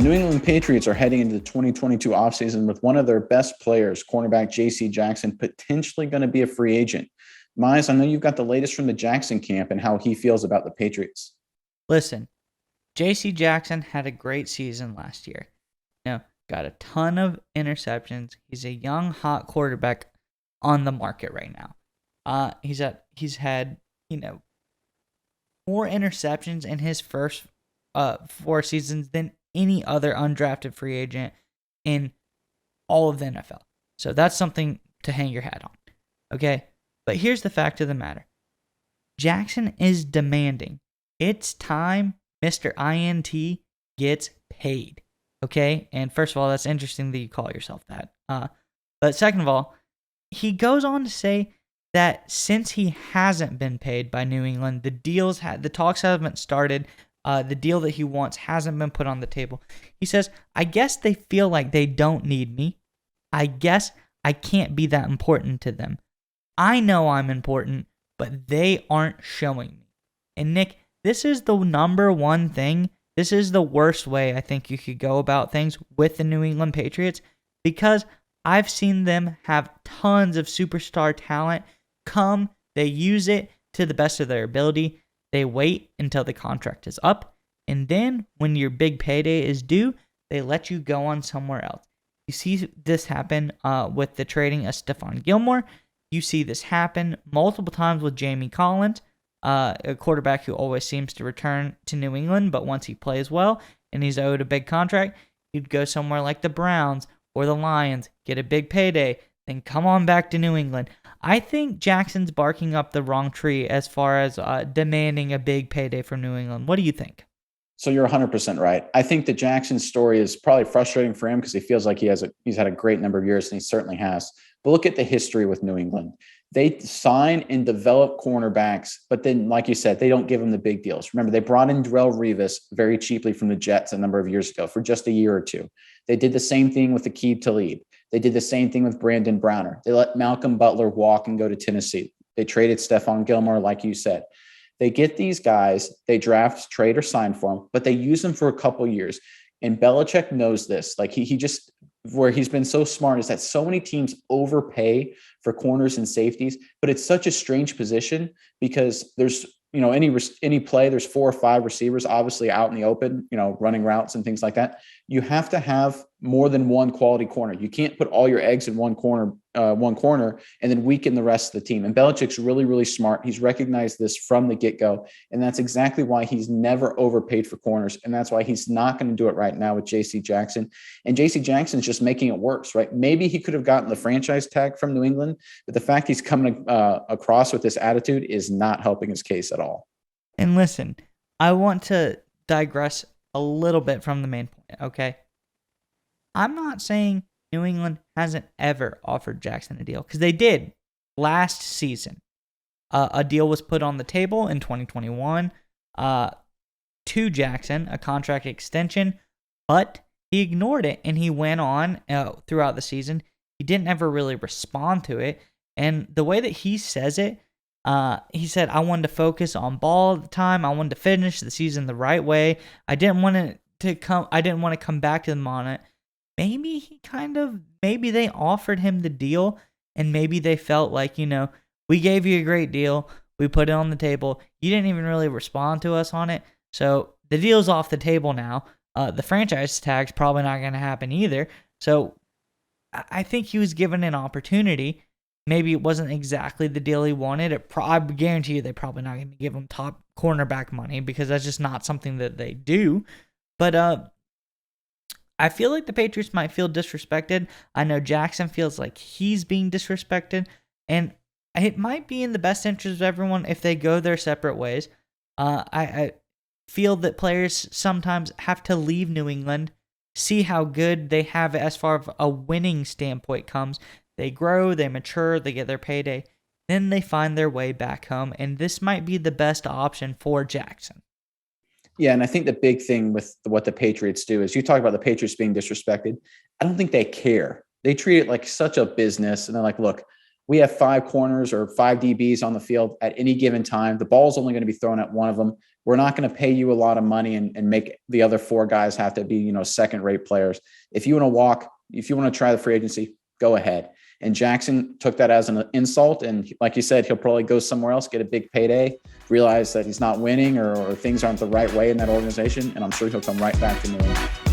New England Patriots are heading into the 2022 offseason with one of their best players, cornerback J.C. Jackson, potentially going to be a free agent. Mize, I know you've got the latest from the Jackson camp and how he feels about the Patriots. Listen, J.C. Jackson had a great season last year. Got a ton of interceptions. He's a young, hot quarterback on the market right now. He's had more interceptions in his first 4 seasons than any other undrafted free agent in all of the NFL. So that's something to hang your hat on. Okay? But here's the fact of the matter. Jackson is demanding. It's time Mr. INT gets paid. Okay? And first of all, that's interesting that you call yourself that. But second of all, he goes on to say that since he hasn't been paid by New England, the talks haven't started. The deal that he wants hasn't been put on the table. He says, I guess they feel like they don't need me. I guess I can't be that important to them. I know I'm important, but they aren't showing me. And Nick, this is the number one thing. This is the worst way I think you could go about things with the New England Patriots, because I've seen them have tons of superstar talent come. They use it to the best of their ability. They wait until the contract is up, and then when your big payday is due, they let you go on somewhere else. You see this happen with the trading of Stephon Gilmore. You see this happen multiple times with Jamie Collins, a quarterback who always seems to return to New England, but once he plays well and he's owed a big contract, he'd go somewhere like the Browns or the Lions, get a big payday, then come on back to New England. I think Jackson's barking up the wrong tree as far as demanding a big payday from New England. What do you think? So you're 100% right. I think that Jackson's story is probably frustrating for him because he feels like he's had a great number of years, and he certainly has. But look at the history with New England. They sign and develop cornerbacks, but then, like you said, they don't give them the big deals. Remember, they brought in Darrelle Revis very cheaply from the Jets a number of years ago for just a year or two. They did the same thing with Aqib Talib. They did the same thing with Brandon Browner. They let Malcolm Butler walk and go to Tennessee. They traded Stephon Gilmore, like you said. They get these guys, they draft, trade, or sign for them, but they use them for a couple years. And Belichick knows this. Like he just, where he's been so smart is that so many teams overpay for corners and safeties, but it's such a strange position because there's, any play, there's 4 or 5 receivers obviously out in the open, running routes and things like that. You have to have more than one quality corner. You can't put all your eggs in one corner and then weaken the rest of the team. And Belichick's really, really smart. He's recognized this from the get-go. And that's exactly why he's never overpaid for corners. And that's why he's not going to do it right now with J.C. Jackson. And J.C. Jackson's just making it worse, right? Maybe he could have gotten the franchise tag from New England, but the fact he's coming across with this attitude is not helping his case at all. And listen, I want to digress a little bit from the main point, okay? I'm not saying New England hasn't ever offered Jackson a deal, because they did last season. A deal was put on the table in 2021 to Jackson, a contract extension, but he ignored it and he went on throughout the season. He didn't ever really respond to it. And the way that he says it, he said, I wanted to focus on ball at the time. I wanted to finish the season the right way. I didn't want to come back to them on it. Maybe maybe they offered him the deal and maybe they felt like, we gave you a great deal. We put it on the table. You didn't even really respond to us on it. So the deal's off the table now. The franchise tag's probably not going to happen either. So I think he was given an opportunity. Maybe it wasn't exactly the deal he wanted. I guarantee you they're probably not going to give him top cornerback money because that's just not something that they do. But I feel like the Patriots might feel disrespected. I know Jackson feels like he's being disrespected. And it might be in the best interest of everyone if they go their separate ways. I feel that players sometimes have to leave New England, see how good they have it as far as a winning standpoint comes. They grow, they mature, they get their payday. Then they find their way back home, and this might be the best option for Jackson. Yeah, and I think the big thing with what the Patriots do is you talk about the Patriots being disrespected. I don't think they care. They treat it like such a business, and they're like, look, we have 5 corners or 5 DBs on the field at any given time. The ball's only going to be thrown at one of them. We're not going to pay you a lot of money and make the other 4 guys have to be, second-rate players. If you want to try the free agency, go ahead. And Jackson took that as an insult. And like you said, he'll probably go somewhere else, get a big payday, realize that he's not winning or things aren't the right way in that organization. And I'm sure he'll come right back to New England.